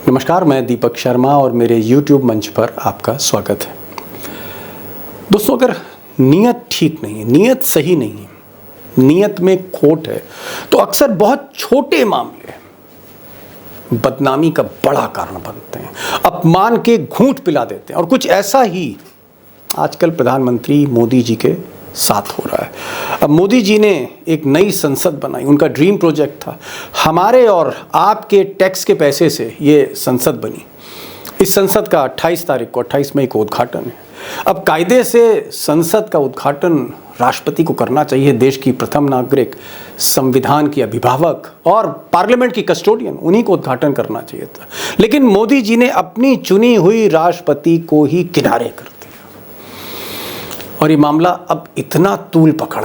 नमस्कार, मैं दीपक शर्मा और मेरे YouTube मंच पर आपका स्वागत है। दोस्तों, अगर नीयत ठीक नहीं है, नीयत सही नहीं है, नीयत में खोट है, तो अक्सर बहुत छोटे मामले बदनामी का बड़ा कारण बनते हैं, अपमान के घूंट पिला देते हैं। और कुछ ऐसा ही आजकल प्रधानमंत्री मोदी जी के साथ हो रहा है। अब मोदी जी ने एक नई संसद बनाई, उनका ड्रीम प्रोजेक्ट था। हमारे और आपके टैक्स के पैसे से ये संसद बनी। इस संसद का 28 मई को उद्घाटन है। अब कायदे से संसद का उद्घाटन राष्ट्रपति को करना चाहिए, देश की प्रथम नागरिक, संविधान की अभिभावक और पार्लियामेंट की कस्टोडियन, उन्हीं को उद्घाटन करना चाहिए था। लेकिन मोदी जी ने अपनी चुनी हुई राष्ट्रपति को ही किनारे कर दिया और ये मामला अब इतना तूल पकड़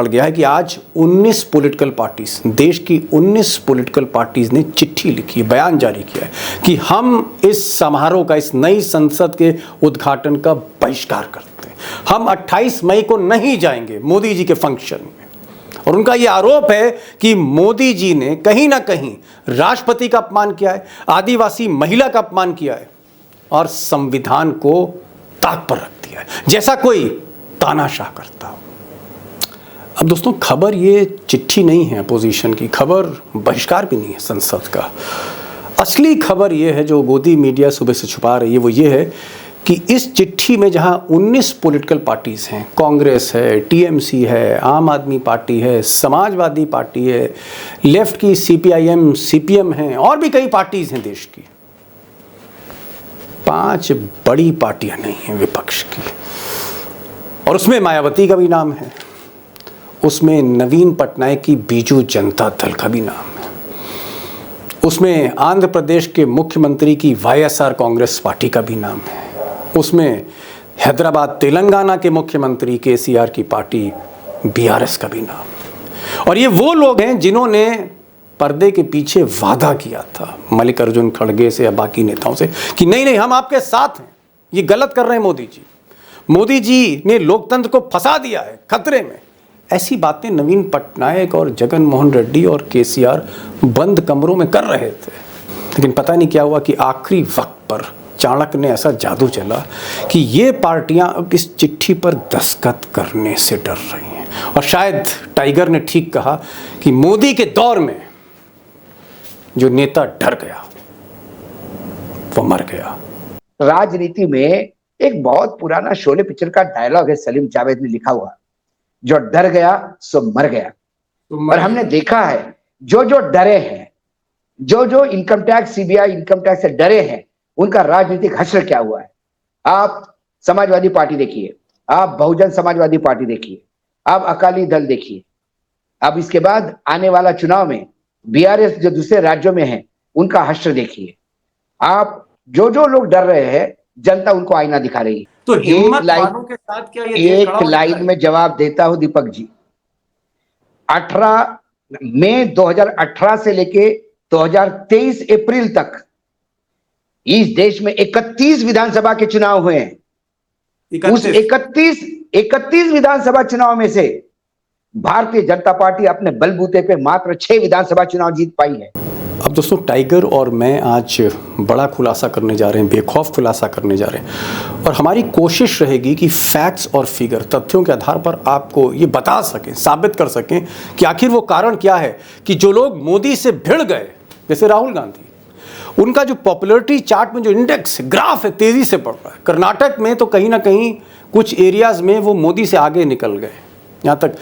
गया है कि आज 19 पॉलिटिकल पार्टीज, देश की 19 पॉलिटिकल पार्टीज ने चिट्ठी लिखी है, बयान जारी किया है कि हम इस समारोह का, इस नई संसद के उद्घाटन का बहिष्कार करते हैं। हम 28 मई को नहीं जाएंगे मोदी जी के फंक्शन में। और उनका ये आरोप है कि मोदी जी ने कहीं ना कहीं राष्ट्रपति का अपमान किया है, आदिवासी महिला का अपमान किया है और संविधान को ताक पर रख दिया है, जैसा कोई तानाशाह करता हो। अब दोस्तों, खबर ये चिट्ठी नहीं है अपोजिशन की, खबर बहिष्कार भी नहीं है संसद का। असली खबर ये है, जो मोदी मीडिया सुबह से छुपा रही है, वो ये है कि इस चिट्ठी में जहां 19 पॉलिटिकल पार्टीज हैं, कांग्रेस है, टीएमसी है, आम आदमी पार्टी है, समाजवादी पार्टी है, लेफ्ट की सीपीआईएम, सीपीएम है और भी कई पार्टीज हैं देश की, 5 बड़ी पार्टियां नहीं हैं विपक्ष की। और उसमें मायावती का भी नाम है, उसमें नवीन पटनायक की बीजू जनता दल का भी नाम है, उसमें आंध्र प्रदेश के मुख्यमंत्री की वाईएसआर कांग्रेस पार्टी का भी नाम है, उसमें हैदराबाद तेलंगाना के मुख्यमंत्री केसीआर की पार्टी बीआरएस का भी नाम है। और ये वो लोग हैं जिन्होंने पर्दे के पीछे वादा किया था मल्लिकार्जुन खड़गे से या बाकी नेताओं से कि नहीं, हम आपके साथ हैं, ये गलत कर रहे हैं मोदी जी। मोदी जी ने लोकतंत्र को फंसा दिया है, खतरे में। ऐसी बातें नवीन पटनायक और जगन मोहन रेड्डी और केसीआर बंद कमरों में कर रहे थे। लेकिन पता नहीं क्या हुआ कि आखिरी वक्त पर चाणक्य ने ऐसा जादू चला कि ये पार्टियां अब इस चिट्ठी पर दस्तखत करने से डर रही हैं। और शायद टाइगर ने ठीक कहा कि मोदी के दौर में जो नेता डर गया वो मर गया। राजनीति में एक बहुत पुराना शोले पिक्चर का डायलॉग है, सलीम जावेद ने लिखा हुआ, जो डर गया सो मर गया। और हमने देखा है जो डरे हैं, जो income tax, CBI income tax से डरे हैं, उनका राजनीतिक हश्र क्या हुआ है। आप समाजवादी पार्टी देखिए, आप बहुजन समाजवादी पार्टी देखिए, आप अकाली दल देखिए। अब इसके बाद आने वाला चुनाव में बीआरएस जो दूसरे राज्यों में है, उनका हश्र देखिए। आप जो लोग डर रहे हैं, जनता उनको आईना दिखा रही है। तो हिम्मत वालों के साथ क्या ये एक लाइन में जवाब देता हूं दीपक जी। 18 मई 2018 से लेके 2023 अप्रैल तक इस देश में 31 विधानसभा के चुनाव हुए हैं। उस 31 विधानसभा चुनाव में से भारतीय जनता पार्टी अपने बलबूते पे मात्र 6 विधानसभा चुनाव जीत पाई है। अब दोस्तों, टाइगर और मैं आज बड़ा खुलासा करने जा रहे हैं, बेखौफ खुलासा करने जा रहे हैं। और हमारी कोशिश रहेगी कि फैक्ट्स और फिगर, तथ्यों के आधार पर आपको ये बता सकें, साबित कर सकें कि आखिर वो कारण क्या है कि जो लोग मोदी से भिड़ गए, जैसे राहुल गांधी, उनका जो पॉपुलैरिटी चार्ट में जो इंडेक्स ग्राफ है, तेजी से बढ़ रहा है। कर्नाटक में तो कहीं ना कहीं कुछ एरियाज में वो मोदी से आगे निकल गए। यहाँ तक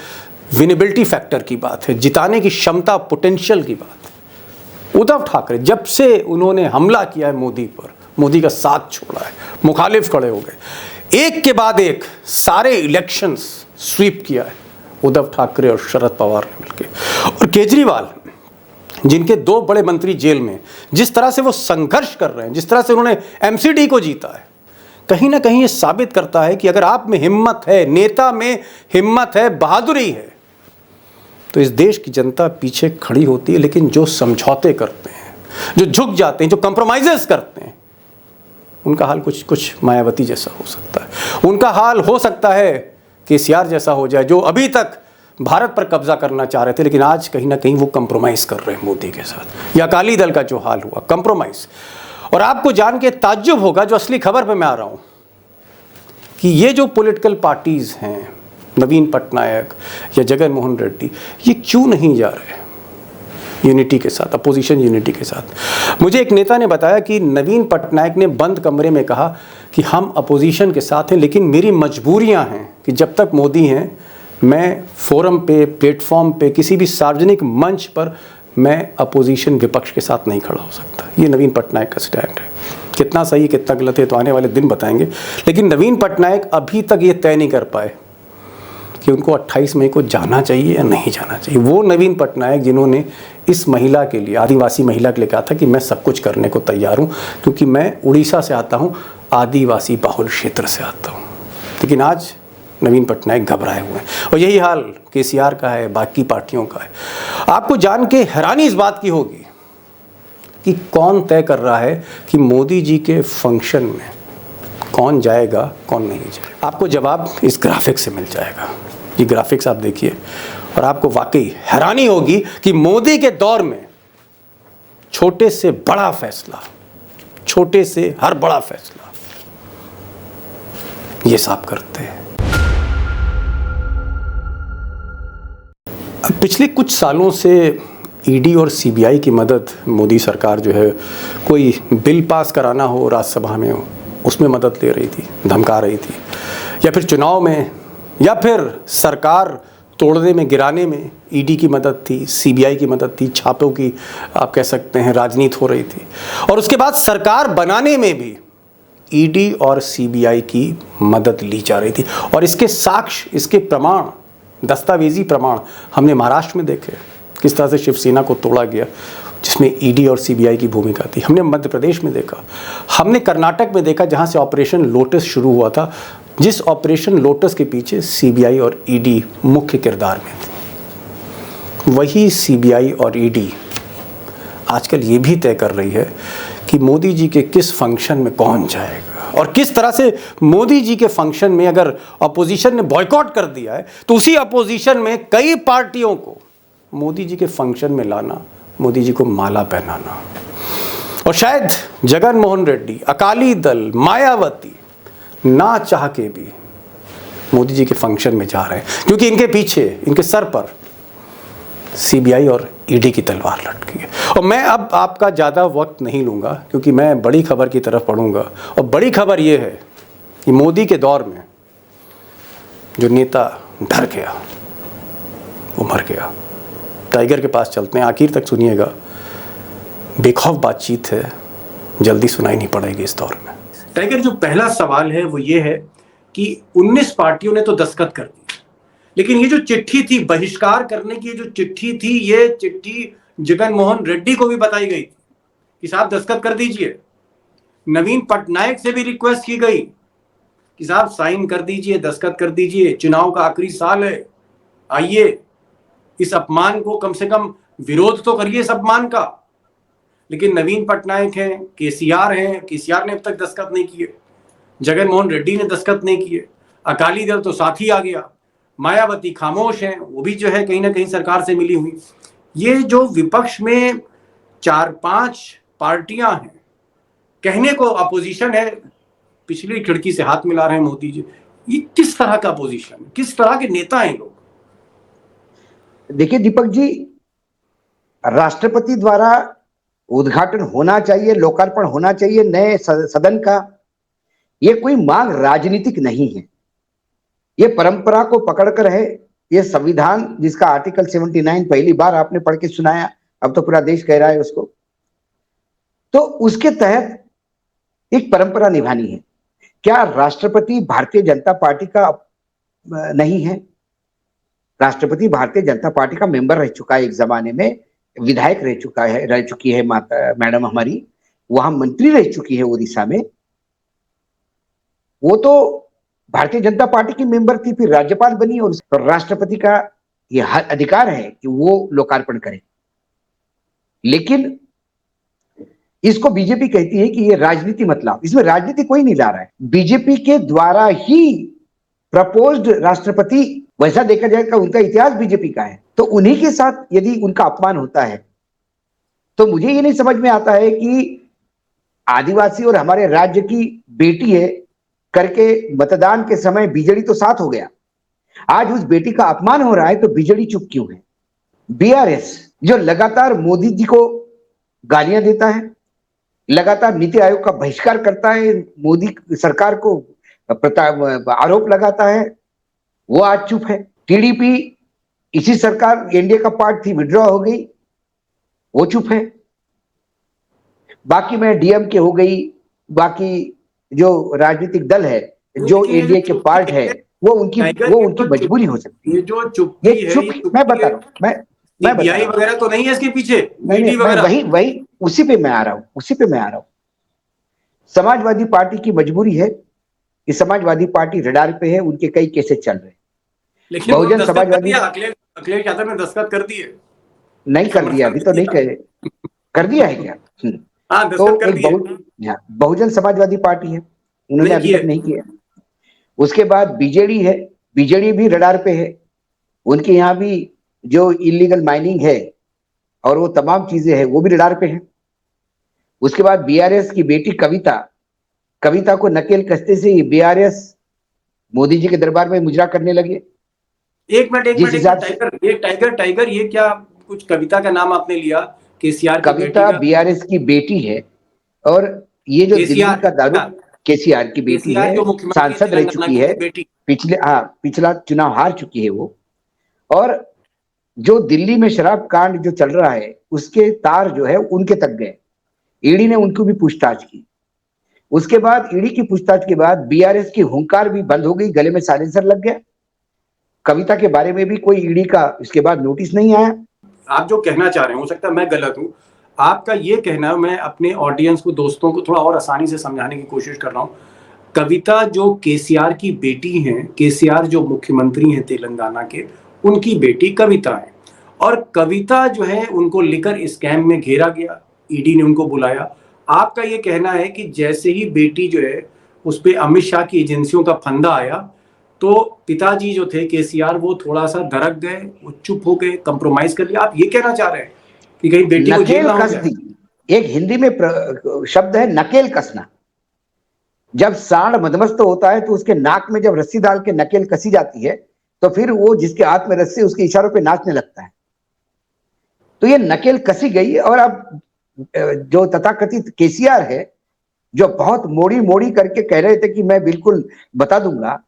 विनेबिलिटी फैक्टर की बात है, जिताने की क्षमता, पोटेंशियल की बात है। उद्धव ठाकरे, जब से उन्होंने हमला किया है मोदी पर, मोदी का साथ छोड़ा है, मुखालिफ खड़े हो गए, एक के बाद एक सारे इलेक्शंस स्वीप किया है उद्धव ठाकरे और शरद पवार ने मिलकर। और केजरीवाल, जिनके 2 बड़े मंत्री जेल में, जिस तरह से वो संघर्ष कर रहे हैं, जिस तरह से उन्होंने एमसीडी को जीता है, कहीं ना कहीं ये साबित करता है कि अगर आप में हिम्मत है, नेता में हिम्मत है, बहादुरी है, तो इस देश की जनता पीछे खड़ी होती है। लेकिन जो समझौते करते हैं, जो झुक जाते हैं, जो कंप्रोमाइजेस करते हैं, उनका हाल कुछ मायावती जैसा हो सकता है। उनका हाल हो सकता है केसीआर जैसा हो जाए, जो अभी तक भारत पर कब्जा करना चाह रहे थे, लेकिन आज कहीं ना कहीं वो कंप्रोमाइज़ कर रहे हैं मोदी के साथ। या अकाली दल का जो हाल हुआ, कंप्रोमाइज़। और आपको जान के ताज्जुब होगा, जो असली खबर पे मैं आ रहा हूँ, कि ये जो पॉलिटिकल पार्टीज़ हैं, नवीन पटनायक या जगन मोहन रेड्डी, ये क्यों नहीं जा रहे यूनिटी के साथ, अपोजिशन यूनिटी के साथ। मुझे एक नेता ने बताया कि नवीन पटनायक ने बंद कमरे में कहा कि हम अपोजिशन के साथ हैं, लेकिन मेरी मजबूरियां हैं कि जब तक मोदी हैं मैं फोरम पे, प्लेटफॉर्म पे, किसी भी सार्वजनिक मंच पर मैं अपोजिशन विपक्ष के साथ नहीं खड़ा हो सकता। ये नवीन पटनायक का स्टैंड है। कितना सही कितना गलत है तो आने वाले दिन बताएंगे, लेकिन नवीन पटनायक अभी तक ये तय नहीं कर पाए कि उनको 28 मई को जाना चाहिए या नहीं जाना चाहिए। वो नवीन पटनायक जिन्होंने इस महिला के लिए, आदिवासी महिला के लिए कहा था कि मैं सब कुछ करने को तैयार हूँ, क्योंकि मैं उड़ीसा से आता हूँ, आदिवासी बाहुल क्षेत्र से आता हूँ। लेकिन आज नवीन पटनायक घबराए हुए हैं, और यही हाल केसीआर का है, बाकी पार्टियों का है। आपको जान के हैरानी इस बात की होगी कि कौन तय कर रहा है कि मोदी जी के फंक्शन में कौन जाएगा, कौन नहीं जाएगा। आपको जवाब इस ग्राफिक से मिल जाएगा। ये ग्राफिक्स आप देखिए और आपको वाकई हैरानी होगी कि मोदी के दौर में छोटे से बड़ा फैसला, छोटे से हर बड़ा फैसला ये साहब करते हैं। अब पिछले कुछ सालों से ईडी और सीबीआई की मदद मोदी सरकार जो है, कोई बिल पास कराना हो राज्यसभा में हो, उसमें मदद ले रही थी, धमका रही थी, या फिर चुनाव में, या फिर सरकार तोड़ने में, गिराने में ईडी की मदद थी, सीबीआई की मदद थी, छापों की आप कह सकते हैं राजनीति हो रही थी। और उसके बाद सरकार बनाने में भी ईडी और सीबीआई की मदद ली जा रही थी। और इसके साक्ष्य, इसके प्रमाण, दस्तावेजी प्रमाण हमने महाराष्ट्र में देखे, किस तरह से शिवसेना को तोड़ा गया, जिसमें ईडी और सीबीआई की भूमिका थी। हमने मध्य प्रदेश में देखा, हमने कर्नाटक में देखा, जहां से ऑपरेशन लोटस शुरू हुआ था, जिस ऑपरेशन लोटस के पीछे सीबीआई और ईडी मुख्य किरदार में थे। वही सीबीआई और ईडी आजकल ये भी तय कर रही है कि मोदी जी के किस फंक्शन में कौन जाएगा, और किस तरह से मोदी जी के फंक्शन में अगर अपोजिशन ने बॉयकॉट कर दिया है तो उसी अपोजिशन में कई पार्टियों को मोदी जी के फंक्शन में लाना, मोदी जी को माला पहनाना। और शायद जगन मोहन रेड्डी, अकाली दल, मायावती ना चाह के भी मोदी जी के फंक्शन में जा रहे हैं, क्योंकि इनके पीछे, इनके सर पर सीबीआई और ईडी की तलवार लटकी है। और मैं अब आपका ज़्यादा वक्त नहीं लूँगा, क्योंकि मैं बड़ी खबर की तरफ पढ़ूंगा। और बड़ी खबर ये है कि मोदी के दौर में जो नेता डर गया वो मर गया। टाइगर के पास चलते हैं, आखिर तक सुनिएगा, बेखौफ बातचीत है, जल्दी सुनाई नहीं पड़ेगी इस दौर में। टाइगर, जो पहला सवाल है वो ये है कि 19 पार्टियों ने तो दस्तखत कर दी, लेकिन ये जो चिट्ठी थी बहिष्कार करने की, जो चिट्ठी थी, ये चिट्ठी जगन मोहन रेड्डी को भी बताई गई थी कि साहब दस्तखत कर दीजिए। नवीन पटनायक से भी रिक्वेस्ट की गई कि साहब साइन कर दीजिए, दस्तखत कर दीजिए, चुनाव का आखिरी साल है, आइए इस अपमान को कम से कम विरोध तो करिए इस अपमान का। लेकिन नवीन पटनायक हैं, केसीआर हैं, केसीआर ने अब तक दस्तखत नहीं किए, जगन मोहन रेड्डी ने दस्तखत नहीं किए, अकाली दल तो साथ ही आ गया, मायावती खामोश हैं, वो भी जो है कहीं ना कहीं सरकार से मिली हुई। ये जो विपक्ष में 4-5 पार्टियां हैं, कहने को अपोजिशन है, पिछली खिड़की से हाथ मिला रहे हैं मोदी जी। ये किस तरह का अपोजिशन, किस तरह के नेता हैं लोग? देखिए दीपक जी, राष्ट्रपति द्वारा उद्घाटन होना चाहिए, लोकार्पण होना चाहिए नए सदन का, ये कोई मांग राजनीतिक नहीं है। ये परंपरा को पकड़कर है, ये संविधान जिसका आर्टिकल 79 पहली बार आपने पढ़ के सुनाया, अब तो पूरा देश कह रहा है उसको, तो उसके तहत एक परंपरा निभानी है। क्या राष्ट्रपति भारतीय जनता पार्टी का नहीं है? राष्ट्रपति भारतीय जनता पार्टी का मेंबर रह चुका है, एक जमाने में विधायक रह चुकी है मैडम हमारी, वहां मंत्री रह चुकी है उड़ीसा में, वो तो भारतीय जनता पार्टी की मेंबर थी, फिर राज्यपाल बनी, और राष्ट्रपति का यह अधिकार है कि वो लोकार्पण करे। लेकिन इसको बीजेपी कहती है कि ये राजनीति मत लाओ। इसमें राजनीति कोई नहीं ला रहा है, बीजेपी के द्वारा ही प्रपोज्ड राष्ट्रपति वैसा देखा जाए तो उनका इतिहास बीजेपी का है, तो उन्हीं के साथ यदि उनका अपमान होता है तो मुझे ये नहीं समझ में आता है कि आदिवासी और हमारे राज्य की बेटी है करके मतदान के समय बीजेडी तो साथ हो गया, आज उस बेटी का अपमान हो रहा है तो बीजेडी चुप क्यों है? बीआरएस जो लगातार मोदी जी को गालियां देता है, लगातार नीति आयोग का बहिष्कार करता है, मोदी सरकार को आरोप लगाता है, वो आज चुप है। टीडीपी इसी सरकार एनडीए का पार्ट थी, विड्रॉ हो गई, वो चुप है। बाकी में डीएमके हो गई, बाकी जो राजनीतिक दल है जो एनडीए के पार्ट है वो उनकी मजबूरी हो सकती है। ये जो चुप्पी है, मैं बता रहा हूं, मैं बता रहा हूं वगैरह तो नहीं है इसके पीछे, नहीं, वही उसी पे मैं आ रहा हूं। समाजवादी पार्टी की मजबूरी है कि समाजवादी पार्टी रडार पे है, उनके कई केसेस चल रहे हैं। लेकिन बहुजन समाजवादी अखिलेश यादव ने दस्तखत कर दिए, नहीं कर दिया अभी तो, नहीं कर दिया है क्या? तो एक बहुजन समाजवादी पार्टी है, उन्होंने अभी तक नहीं किया। उसके बाद बीजेडी है, बीजेडी भी रडार पे है, उनके यहाँ भी जो इलीगल माइनिंग है और वो तमाम चीजें हैं वो भी रडार पे है। उसके बाद बीआरएस की बेटी कविता को नकेल कसते से ये बीआरएस मोदी जी के दरबार में मुजरा करने लगे। एक मिनट टाइगर ये क्या कुछ कविता का नाम आपने लिया? केसीआर कविता बीआरएस की बेटी है और ये जो दिल्ली का दारू केसीआर की बेटी है, सांसद रह चुकी है, पिछला चुनाव हार चुकी है वो, और जो दिल्ली में शराब कांड जो चल रहा है उसके तार जो है उनके तक गए। ईडी ने उनको भी पूछताछ की। उसके बाद ईडी की पूछताछ के बाद बीआरएस की हुंकार भी बंद हो गई, गले में साइलेंसर लग गया। कविता के बारे में भी कोई ईडी का इसके बाद नोटिस नहीं आया। आप जो कहना चाह रहे हैं, हो सकता है मैं गलत हूं, आपका ये कहना मैं अपने ऑडियंस को, दोस्तों को थोड़ा और आसानी से समझाने की कोशिश कर रहा हूं। कविता जो केसीआर की बेटी हैं, केसीआर जो मुख्यमंत्री हैं तेलंगाना के, उनकी बेटी कविता है, और कविता जो है उनको लेकर स्कैम में घेरा गया, ईडी ने उनको बुलाया। आपका ये कहना है कि जैसे ही बेटी जो है उस पर अमित शाह की एजेंसियों का फंदा आया तो पिताजी जो थे केसीआर वो थोड़ा सा दरक गए, वो चुप हो गए, कंप्रोमाइज कर लिया। आप ये कहना चाह रहे हैं कि कहीं बेटी को जेल ना हो जाए? एक हिंदी में शब्द है नकेल कसना। जब सांड मदमस्त होता है तो उसके नाक में जब रस्सी डाल के नकेल कसी जाती है तो फिर वो जिसके हाथ में रस्सी उसके इशारों पे नाचने लगता है। तो ये नकेल कसी गई और अब जो तथाकथित केसीआर है, जो बहुत मोड़ी करके कह रहे थे कि मैं बिल्कुल बता दूंगा,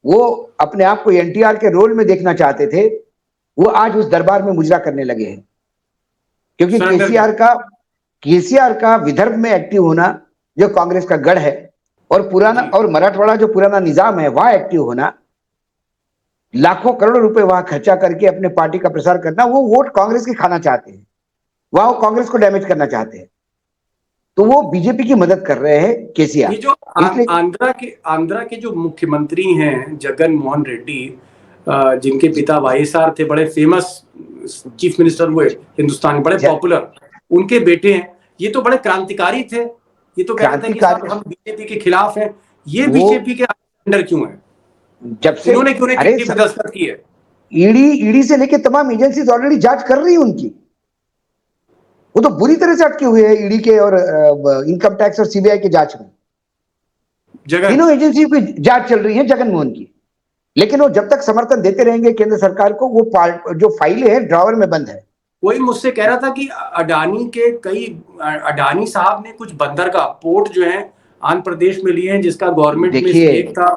वो अपने आप को एनटीआर के रोल में देखना चाहते थे, वो आज उस दरबार में मुजरा करने लगे हैं। क्योंकि केसीआर का विदर्भ में एक्टिव होना जो कांग्रेस का गढ़ है, और पुराना और मराठवाड़ा जो पुराना निजाम है वहां एक्टिव होना, लाखों करोड़ों रुपए वहां खर्चा करके अपने पार्टी का प्रसार करना, वो वोट कांग्रेस के खाना चाहते हैं, वहां वो कांग्रेस को डैमेज करना चाहते हैं, तो वो बीजेपी की मदद कर रहे हैं केसीआर। ये जो आंध्रा के जो मुख्यमंत्री हैं जगन मोहन रेड्डी, जिनके पिता वाईएसआर थे, बड़े फेमस चीफ मिनिस्टर हुए हिंदुस्तान में, बड़े पॉपुलर, उनके बेटे हैं। ये तो बड़े क्रांतिकारी थे, ये तो कहते हैं कि हम बीजेपी के खिलाफ हैं। ये बीजेपी के अंडर क्यों है? जब से इन्होंने क्यों नहीं दस्तखत की है? ईडी से लेके तमाम एजेंसीज ऑलरेडी जांच कर रही है उनकी, वो तो बुरी तरह से अटके हुए हैं ईडी के और इनकम टैक्स और सीबीआई के जांच में। तीनों एजेंसी की जांच चल रही है जगनमोहन की, लेकिन वो जब तक समर्थन देते रहेंगे केंद्र सरकार को, वो जो फाइलें हैं ड्रॉवर में बंद है। कोई मुझसे कह रहा था कि अडानी साहब ने कुछ बंदरगाह पोर्ट जो है आंध्र प्रदेश में लिए हैं, जिसका गवर्नमेंट में स्टेक था,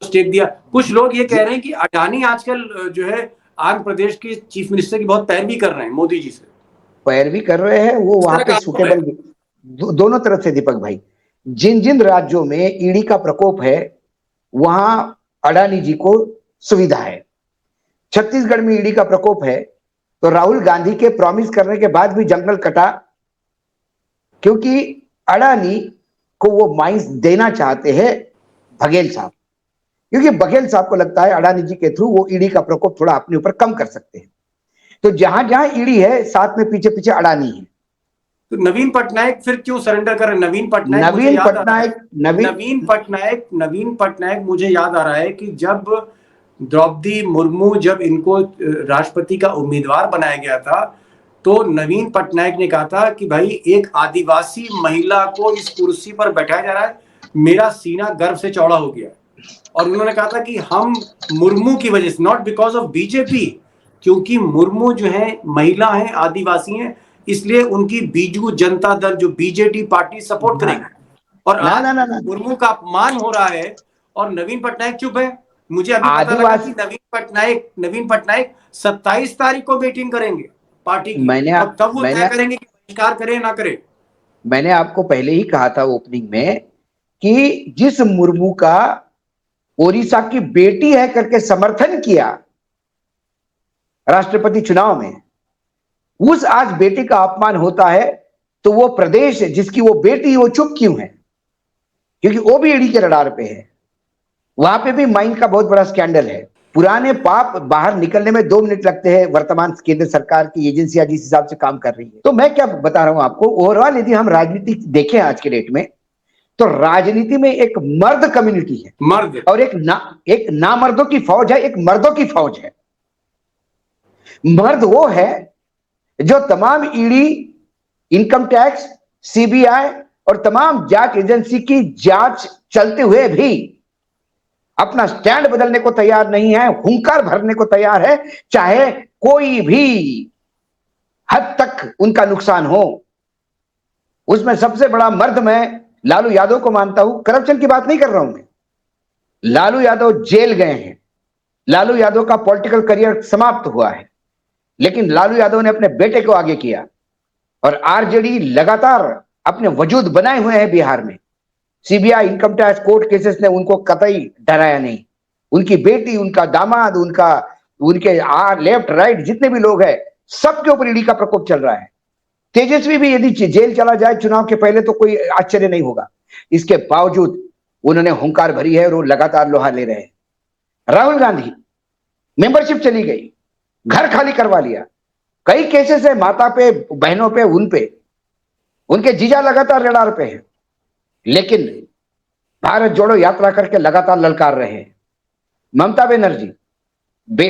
स्टेक दिया। कुछ लोग ये कह रहे हैं कि अडानी आजकल जो है आंध्र प्रदेश के चीफ मिनिस्टर की बहुत पैरवी कर रहे हैं, मोदी जी से पैरवी कर रहे हैं। वो वहां पे सुटेबल दोनों तरफ से दीपक भाई, जिन राज्यों में ईडी का प्रकोप है वहां अडानी जी को सुविधा है। छत्तीसगढ़ में ईडी का प्रकोप है तो राहुल गांधी के प्रॉमिस करने के बाद भी जंगल कटा, क्योंकि अडानी को वो माइंस देना चाहते हैं बघेल साहब, क्योंकि बघेल साहब को लगता है अडानी जी के थ्रू वो ईडी का प्रकोप थोड़ा अपने ऊपर कम कर सकते हैं। तो जहां जहां ईडी है साथ में पीछे अडानी है। तो नवीन पटनायक फिर क्यों सरेंडर कर रहे हैं? नवीन पटनायक मुझे याद आ रहा है कि जब द्रौपदी मुर्मू, जब इनको राष्ट्रपति का उम्मीदवार बनाया गया था, तो नवीन पटनायक ने कहा था कि भाई एक आदिवासी महिला को इस कुर्सी पर बैठाया जा रहा है, मेरा सीना गर्व से चौड़ा हो गया। और उन्होंने कहा था कि हम मुर्मू की वजह से, नॉट बिकॉज ऑफ बीजेपी, क्योंकि मुर्मू जो है महिला है, आदिवासी हैं, इसलिए उनकी बीजू जनता दल जो बीजेडी पार्टी सपोर्ट करेगी। और आज मुर्मू का अपमान हो रहा है और नवीन पटनायक चुप है। मुझे अभी पता लगा कि नवीन पटनायक 27 तारीख को मीटिंग करेंगे पार्टी की, और तब वो तय करेंगे कि बहिष्कार करे ना करे। मैंने आपको पहले ही कहा था ओपनिंग में कि जिस मुर्मू का ओडिशा की बेटी है करके समर्थन किया राष्ट्रपति चुनाव में, उस आज बेटी का अपमान होता है, तो वो प्रदेश जिसकी वो बेटी वो चुप क्यों है? क्योंकि वो भी ईडी के रडार पे है। वहां पे भी माइन का बहुत बड़ा स्कैंडल है। पुराने पाप बाहर निकलने में 2 मिनट लगते हैं वर्तमान केंद्र सरकार की एजेंसियां जिस हिसाब से काम कर रही है। तो मैं क्या बता रहा हूं आपको, ओवरऑल यदि हम राजनीति देखें आज के डेट में, तो राजनीति में एक मर्द कम्युनिटी है, मर्द, और एक नामर्दों की फौज है, एक मर्दों की फौज है। मर्द वो है जो तमाम ईडी, इनकम टैक्स, सीबीआई और तमाम जांच एजेंसी की जांच चलते हुए भी अपना स्टैंड बदलने को तैयार नहीं है, हुंकार भरने को तैयार है, चाहे कोई भी हद तक उनका नुकसान हो। उसमें सबसे बड़ा मर्द मैं लालू यादव को मानता हूं। करप्शन की बात नहीं कर रहा हूं मैं। लालू यादव जेल गए हैं, लालू यादव का पॉलिटिकल करियर समाप्त हुआ है, लेकिन लालू यादव ने अपने बेटे को आगे किया और आरजेडी लगातार अपने वजूद बनाए हुए हैं बिहार में। CBI, income tax, court cases ने उनको कतई डराया नहीं। उनकी बेटी, उनका दामाद, उनके लेफ्ट राइट जितने भी लोग हैं, सबके ऊपर ईडी का प्रकोप चल रहा है। तेजस्वी भी यदि जेल चला जाए चुनाव के पहले तो कोई आश्चर्य नहीं होगा। इसके बावजूद उन्होंने हुंकार भरी है और वो लगातार लोहा ले रहे हैं। राहुल गांधी, मेंबरशिप चली गई, घर खाली करवा लिया, कई केसेस है माता पे, बहनों पे, उनके जीजा लगातार रडार पे है, लेकिन भारत जोड़ो यात्रा करके लगातार ललकार रहे हैं। ममता बनर्जी,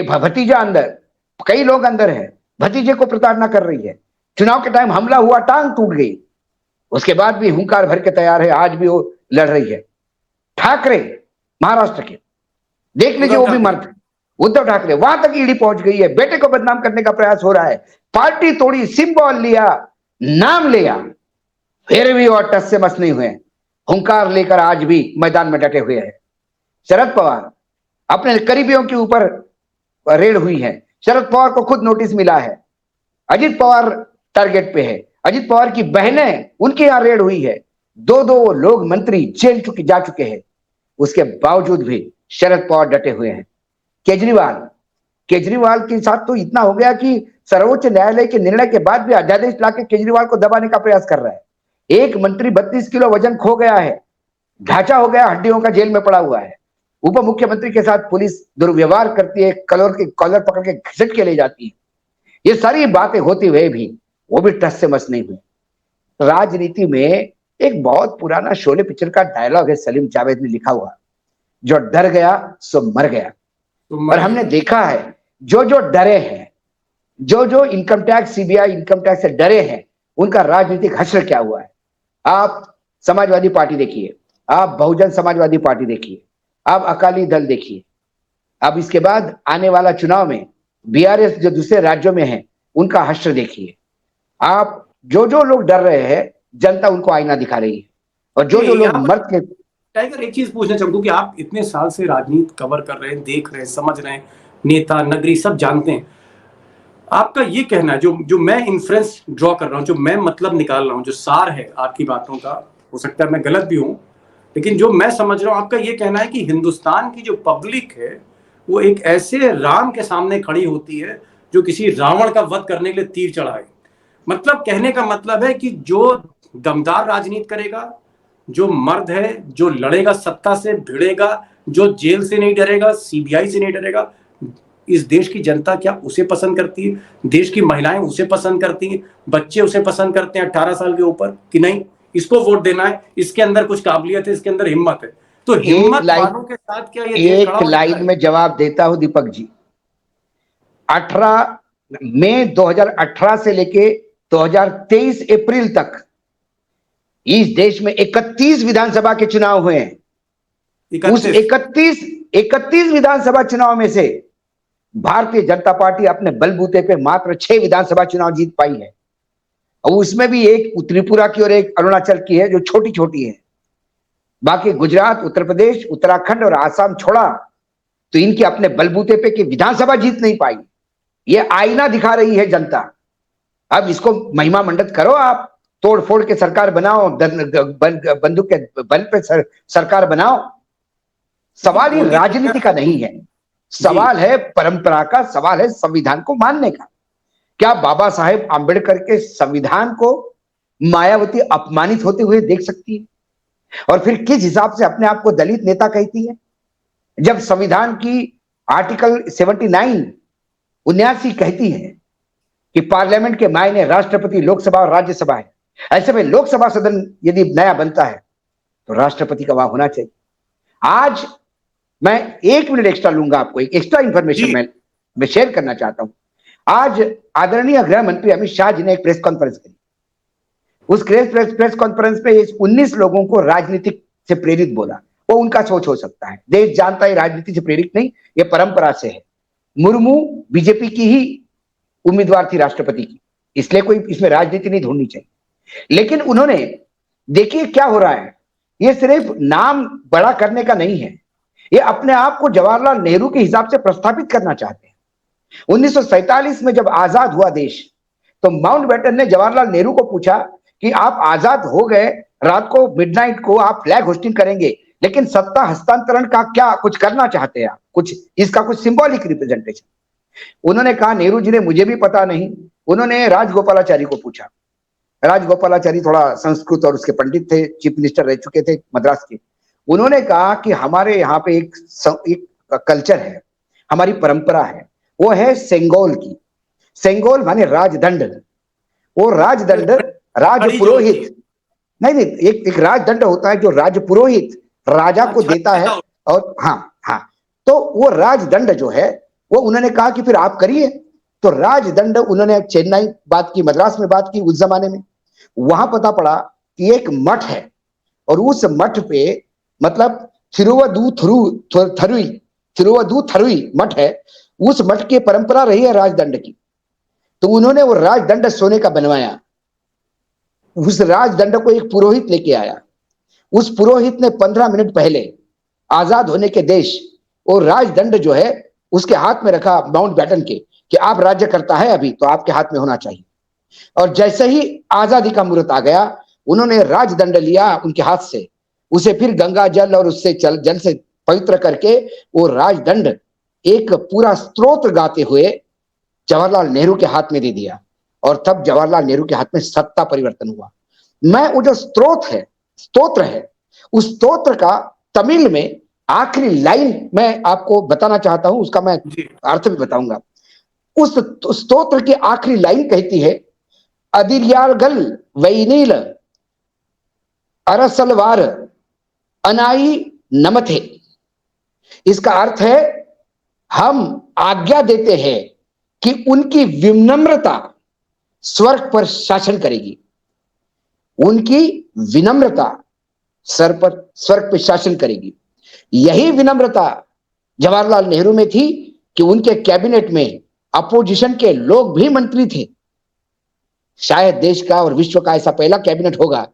भतीजा अंदर, कई लोग अंदर है, भतीजे को प्रताड़ना कर रही है। चुनाव के टाइम हमला हुआ, टांग टूट गई, उसके बाद भी हुंकार भर के तैयार है, आज भी वो लड़ रही है। ठाकरे महाराष्ट्र के, देख लीजिए, वो भी मर्द, उद्धव ठाकरे, वहां तक ईडी पहुंच गई है। बेटे को बदनाम करने का प्रयास हो रहा है। पार्टी तोड़ी, सिंबल लिया, नाम लिया, फिर भी वो टस से मस नहीं हुए, हुंकार लेकर आज भी मैदान में डटे हुए हैं। शरद पवार, अपने करीबियों के ऊपर रेड हुई है, शरद पवार को खुद नोटिस मिला है। अजित पवार टारगेट पे है, अजित पवार की बहनें, उनके यहां रेड हुई है। 2 लोग मंत्री जेल जा चुके हैं, उसके बावजूद भी शरद पवार डटे हुए हैं। केजरीवाल के साथ तो इतना हो गया कि सर्वोच्च न्यायालय के निर्णय के बाद भी अध्यादेश लाके केजरीवाल को दबाने का प्रयास कर रहा है। एक मंत्री 32 किलो वजन खो गया है, ढांचा हो गया, हड्डियों का, जेल में पड़ा हुआ है। उप मुख्यमंत्री के साथ पुलिस दुर्व्यवहार करती है, कॉलर पकड़ के घसीट के ले जाती है। ये सारी बातें होती हुए भी वो भी टस से मस नहीं हुए। राजनीति में एक बहुत पुराना शोले पिक्चर का डायलॉग है, सलीम जावेद ने लिखा हुआ, जो डर गया सो मर गया। और हमने देखा है जो डरे हैं, जो income tax, CBI, income tax से डरे हैं, उनका राजनीतिक हश्र क्या हुआ है। आप समाजवादी पार्टी देखिए, आप बहुजन समाजवादी पार्टी देखिए, आप अकाली दल देखिए, अब इसके बाद आने वाला चुनाव में बीआरएस जो दूसरे राज्यों में है, उनका हश्र देखिए। आप जो लोग डर रहे हैं, जनता उनको आईना दिखा रही है। और जो लोग मर्द के, टाइगर, एक चीज पूछना चाहूंगा कि आप इतने साल से राजनीति कवर कर रहे हैं, देख रहे हैं, समझ रहे हैं, नेता नगरी सब जानते हैं, आपका ये कहना है, जो मैं इन्फ्रेंस ड्रॉ कर रहा हूं, जो मैं मतलब निकाल रहा हूं, जो सार है आपकी बातों का, हो सकता है मैं गलत भी हूं, लेकिन जो मैं समझ रहा हूं, आपका ये कहना है कि हिंदुस्तान की जो पब्लिक है वो एक ऐसे राम के सामने खड़ी होती है जो किसी रावण का वध करने के लिए तीर चढ़ाए। मतलब कहने का मतलब है कि जो दमदार राजनीति करेगा, जो मर्द है, जो लड़ेगा, सत्ता से भिड़ेगा, जो जेल से नहीं डरेगा, सीबीआई से नहीं डरेगा, इस देश की जनता क्या उसे पसंद करती है? देश की महिलाएं उसे पसंद करती हैं, बच्चे उसे पसंद करते हैं 18 साल के ऊपर, कि नहीं इसको वोट देना है, इसके अंदर कुछ काबिलियत है, इसके अंदर हिम्मत है। तो हिम्मत वालों के साथ क्या ये देश खड़ा एक हो सकता लाइन है? में जवाब देता हूं दीपक जी। 18 मई 2018 से लेके 2023 अप्रैल तक इस देश में 31 विधानसभा के चुनाव हुए हैं। उस 31 विधानसभा चुनाव में से भारतीय जनता पार्टी अपने बलबूते पे मात्र 6 विधानसभा चुनाव जीत पाई है, और उसमें भी एक त्रिपुरा की और एक अरुणाचल की है जो छोटी छोटी है। बाकी गुजरात, उत्तर प्रदेश, उत्तराखंड और आसाम छोड़ा तो इनके अपने बलबूते पे कि विधानसभा जीत नहीं पाई। ये आईना दिखा रही है जनता। अब इसको महिमा मंडित करो, आप तोड़ फोड़ के सरकार बनाओ, बंदूक के बल पे सरकार बनाओ। सवाल ही राजनीति का नहीं है, सवाल है परंपरा का, सवाल है संविधान को मानने का। क्या बाबा साहेब आंबेडकर के संविधान को मायावती अपमानित होते हुए देख सकती है? और फिर किस हिसाब से अपने आप को दलित नेता कहती है, जब संविधान की आर्टिकल 79 कहती है कि पार्लियामेंट के मायने राष्ट्रपति, लोकसभा और राज्यसभा है। ऐसे में लोकसभा सदन यदि नया बनता है तो राष्ट्रपति का वहां होना चाहिए। आज मैं 1 मिनट एक्स्ट्रा लूंगा, आपको एक एक्स्ट्रा इंफॉर्मेशन मैं शेयर करना चाहता हूं। आज आदरणीय गृह मंत्री अमित शाह जी ने एक प्रेस कॉन्फ्रेंस करी। उस प्रेस कॉन्फ्रेंस पे 19 लोगों को राजनीतिक से प्रेरित बोला। वो उनका सोच हो सकता है, देश जानता है राजनीति से प्रेरित नहीं, ये परंपरा से है। मुर्मू बीजेपी की ही उम्मीदवार थी राष्ट्रपति की, इसलिए कोई इसमें राजनीति नहीं ढूंढनी चाहिए। लेकिन उन्होंने, देखिए क्या हो रहा है, ये सिर्फ नाम बड़ा करने का नहीं है, ये अपने आप को जवाहरलाल नेहरू के हिसाब से प्रस्थापित करना चाहते हैं। 1947 में जब आजाद हुआ देश, तो माउंटबेटन ने जवाहरलाल नेहरू को पूछा कि आप आजाद हो गए, रात को मिडनाइट को आप फ्लैग होस्टिंग करेंगे, लेकिन सत्ता हस्तांतरण का क्या कुछ करना चाहते हैं आप, कुछ इसका कुछ सिंबॉलिक रिप्रेजेंटेशन? उन्होंने कहा, नेहरू जी ने मुझे भी पता नहीं। उन्होंने राजगोपालाचारी को पूछा। राजगोपालाचारी थोड़ा संस्कृत और उसके पंडित थे, चीफ मिनिस्टर रह चुके थे मद्रास के। उन्होंने कहा कि हमारे यहाँ पे एक कल्चर है, हमारी परंपरा है, वो है सेंगोल की। सेंगोल माने राजदंड। वो राजदंड राजपुरोहित नहीं, एक राजदंड होता है जो राजपुरोहित राजा को देता है। और हाँ, तो वो राजदंड जो है वो उन्होंने कहा कि फिर आप करिए। तो राजदंड उन्होंने चेन्नई बात की, मद्रास में बात की उस जमाने में। वहां पता पड़ा कि एक मठ है, और उस मठ पे मतलब थिरुवदूथरुई मठ है, उस मठ की परंपरा रही है राजदंड की। तो उन्होंने वो राजदंड सोने का बनवाया। उस राजदंड को एक पुरोहित लेके आया। उस पुरोहित ने 15 मिनट पहले आजाद होने के देश वो राजदंड जो है उसके हाथ में रखा माउंटबेटन के, कि आप राज्य करता है अभी तो आपके हाथ में होना चाहिए। और जैसे ही आजादी का मुहूर्त आ गया, उन्होंने राजदंड लिया उनके हाथ से, उसे फिर गंगा जल और उससे जल से पवित्र करके वो राजदंड एक पूरा स्तोत्र गाते हुए जवाहरलाल नेहरू के हाथ में दे दिया। और तब जवाहरलाल नेहरू के हाथ में सत्ता परिवर्तन हुआ। मैं वो जो स्तोत्र है, उस स्तोत्र का तमिल में आखिरी लाइन मैं आपको बताना चाहता हूं, उसका मैं अर्थ भी बताऊंगा। उस स्तोत्र की आखिरी लाइन कहती है, अदिर्यागल वैनील अरसलवार अनाई नमथे। इसका अर्थ है, हम आज्ञा देते हैं कि उनकी विनम्रता स्वर्ग पर शासन करेगी। उनकी विनम्रता स्वर्ग पर शासन करेगी। यही विनम्रता जवाहरलाल नेहरू में थी कि उनके कैबिनेट में अपोजिशन के लोग भी मंत्री थे। शायद देश का और विश्व का ऐसा पहला कैबिनेट होगा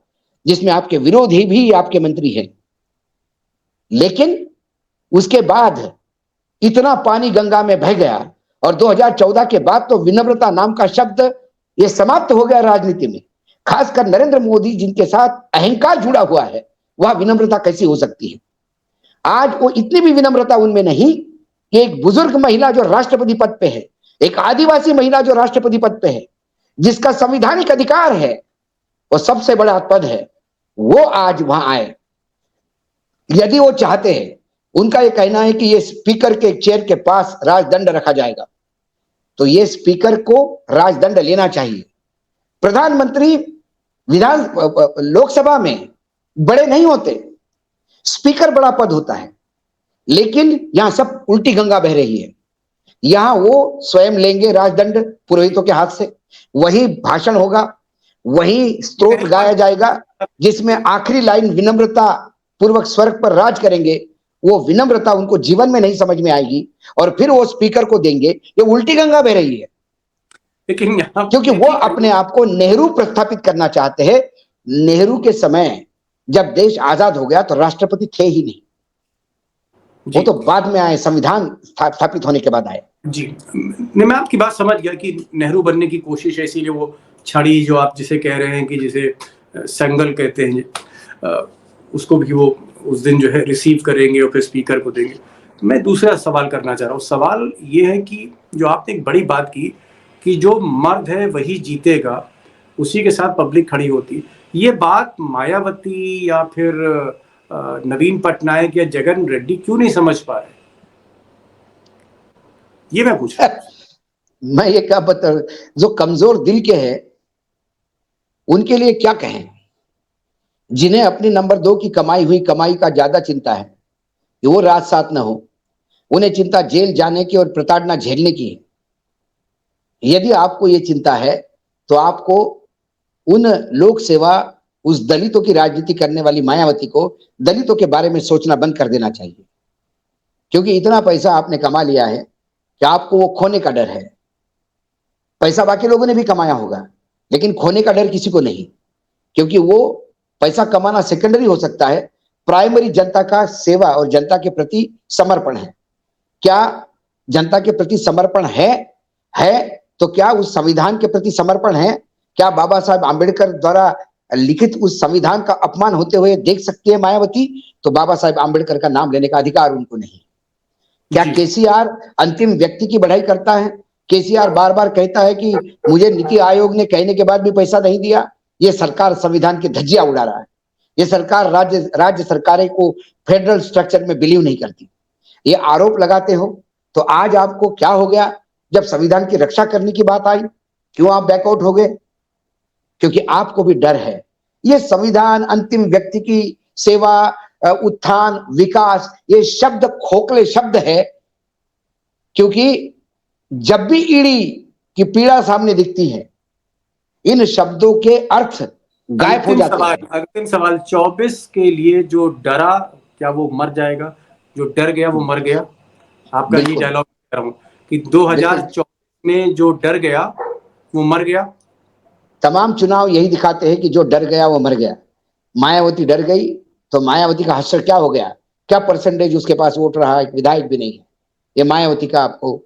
जिसमें आपके विरोधी भी आपके मंत्री हैं। लेकिन उसके बाद इतना पानी गंगा में बह गया, और 2014 के बाद तो विनम्रता नाम का शब्द ये समाप्त हो गया राजनीति में। खासकर नरेंद्र मोदी जिनके साथ अहंकार जुड़ा हुआ है, वह विनम्रता कैसी हो सकती है? आज वो इतनी भी विनम्रता उनमें नहीं कि एक बुजुर्ग महिला जो राष्ट्रपति पद पे है, एक आदिवासी महिला जो राष्ट्रपति पद पे है, जिसका संवैधानिक अधिकार है, वो सबसे बड़ा पद है, वो आज वहां आए। यदि वो चाहते हैं, उनका ये कहना है कि ये स्पीकर के चेयर के पास राजदंड रखा जाएगा, तो ये स्पीकर को राजदंड लेना चाहिए। प्रधानमंत्री लोकसभा में बड़े नहीं होते, स्पीकर बड़ा पद होता है, लेकिन यहां सब उल्टी गंगा बह रही है। यहां वो स्वयं लेंगे राजदंड पुरोहितों के हाथ से, वही भाषण होगा, वही स्तोत्र गाया जाएगा, जिसमें आखिरी लाइन विनम्रता पूर्वक स्वर्ग पर राज करेंगे। वो विनम्रता उनको जीवन में नहीं समझ में आएगी और फिर वो स्पीकर को देंगे। ये उल्टी गंगा बह रही है, लेकिन क्योंकि वो अपने आप को नेहरू प्रस्थापित करना चाहते हैं। नेहरू के समय जब देश आजाद हो गया तो राष्ट्रपति थे ही नहीं, वो तो बाद में आए, संविधान स्थापित होने के बाद आए। जी नहीं, मैं आपकी बात समझ गया कि नेहरू बनने की कोशिश है, इसीलिए वो छड़ी जो आप जिसे कह रहे हैं कि जिसे संगल कहते हैं, उसको भी वो उस दिन जो है रिसीव करेंगे और फिर स्पीकर को देंगे। मैं दूसरा सवाल करना चाह रहा हूँ। सवाल ये है कि जो आपने एक बड़ी बात की कि जो मर्द है वही जीतेगा, उसी के साथ पब्लिक खड़ी होती, ये बात मायावती या फिर नवीन पटनायक या जगन रेड्डी क्यों नहीं समझ पा रहे, ये मैं पूछ रहा हूं। मैं ये क्या बता, जो कमजोर दिल के हैं उनके लिए क्या कहें, जिन्हें अपनी नंबर 2 की कमाई हुई कमाई का ज्यादा चिंता है कि वो रात साथ न हो, उन्हें चिंता जेल जाने की और प्रताड़ना झेलने की है। यदि आपको ये चिंता है तो आपको उन लोक सेवा, उस दलितों की राजनीति करने वाली मायावती को दलितों के बारे में सोचना बंद कर देना चाहिए, क्योंकि इतना पैसा आपने कमा लिया है कि आपको वो खोने का डर है। पैसा बाकी लोगों ने भी कमाया होगा, लेकिन खोने का डर किसी को नहीं, क्योंकि वो पैसा कमाना सेकेंडरी हो सकता है, प्राइमरी जनता का सेवा और जनता के प्रति समर्पण है। क्या जनता के प्रति समर्पण है तो क्या उस संविधान के प्रति समर्पण है? क्या बाबा साहब आंबेडकर द्वारा लिखित उस संविधान का अपमान होते हुए देख सकती है मायावती? तो बाबा साहब आंबेडकर का नाम लेने का अधिकार उनको नहीं। क्या केसीआर अंतिम व्यक्ति की बढ़ाई करता है? केसीआर बार बार कहता है कि मुझे नीति आयोग ने कहने के बाद भी पैसा नहीं दिया। ये सरकार संविधान की धज्जियां उड़ा रहा है। ये सरकार राज्य सरकारें को फेडरल स्ट्रक्चर में बिलीव नहीं करती। ये आरोप लगाते हो तो आज आपको क्या हो गया? जब संविधान की रक्षा करने की बात आई, क्यों आप बैकआउट हो गए? क्योंकि आपको भी डर है। ये संविधान, अंतिम व्यक्ति की सेवा, उत्थान, विकास, ये शब्द खोखले शब्द है, क्योंकि जब भी ईड़ी की पीड़ा सामने दिखती है, इन शब्दों के अर्थ गायब हो जाते हैं। अंतिम सवाल, 24 के लिए जो डरा क्या वो मर जाएगा? जो डर गया वो मर गया? आपका ये डायलॉग कर रहा हूं कि 2024 में जो डर गया वो मर गया। तमाम चुनाव यही दिखाते हैं कि जो डर गया वो मर गया। मायावती डर गई तो मायावती का हश्र क्या हो गया? क्या परसेंटेज उसके पास वोट रहा? एक विधायक भी नहीं है। ये मायावती का आपको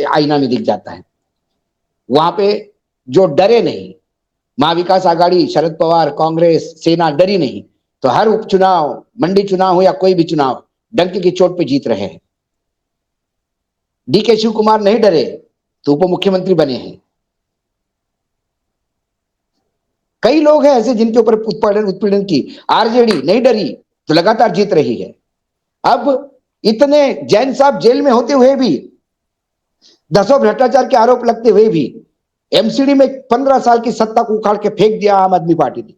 आईना में दिख जाता है। वहां पे जो डरे नहीं, महाविकास आघाड़ी, शरद पवार, कांग्रेस, सेना डरी नहीं, तो हर उपचुनाव, मंडी चुनाव हो या कोई भी चुनाव, डंके की चोट पे जीत रहे हैं। डीके शिव कुमार नहीं डरे तो उप मुख्यमंत्री बने हैं। कई लोग हैं ऐसे जिनके ऊपर उत्पीड़न की आरजेडी नहीं डरी तो लगातार जीत रही है। अब इतने जैन साहब जेल में होते हुए भी, दसों भ्रष्टाचार के आरोप लगते हुए भी, एमसीडी में 15 साल की सत्ता को उखाड़ के फेंक दिया आम आदमी पार्टी ने,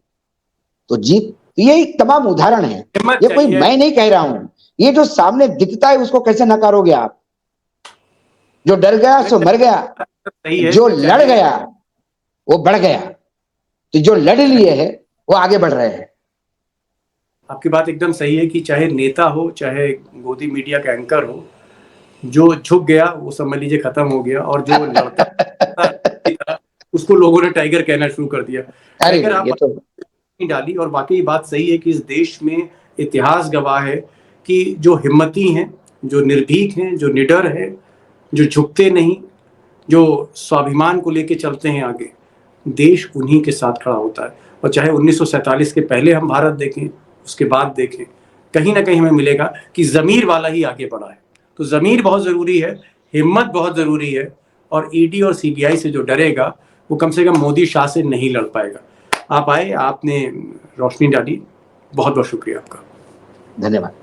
तो जीत। ये तमाम उदाहरण है, ये कोई मैं नहीं कह रहा हूं। ये जो सामने दिखता है उसको कैसे नकारोगे आप? जो डर गया सो मर गया, जो लड़ गया वो बढ़ गया, तो जो लड़ लिए है वो आगे बढ़ रहे हैं। आपकी बात एकदम सही है कि चाहे नेता हो, चाहे गोदी मीडिया का एंकर हो, जो झुक गया वो समझ लीजिए खत्म हो गया, और जो लड़ता उसको लोगों ने टाइगर कहना शुरू कर दिया। टाइगर आप तो नहीं डाली, और वाकई बात सही है कि इस देश में इतिहास गवाह है कि जो हिम्मती हैं, जो निर्भीक हैं, जो निडर है, जो झुकते नहीं, जो स्वाभिमान को लेके चलते हैं आगे, देश उन्हीं के साथ खड़ा होता है। और चाहे 1947 के पहले हम भारत देखें, उसके बाद देखें, कहीं ना कहीं हमें मिलेगा कि ज़मीर वाला ही आगे बढ़ा है। तो ज़मीर बहुत ज़रूरी है, हिम्मत बहुत ज़रूरी है, और ईडी और सीबीआई से जो डरेगा वो कम से कम मोदी शाह से नहीं लड़ पाएगा। आप आए, आपने रोशनी डाली, बहुत बहुत शुक्रिया आपका। धन्यवाद।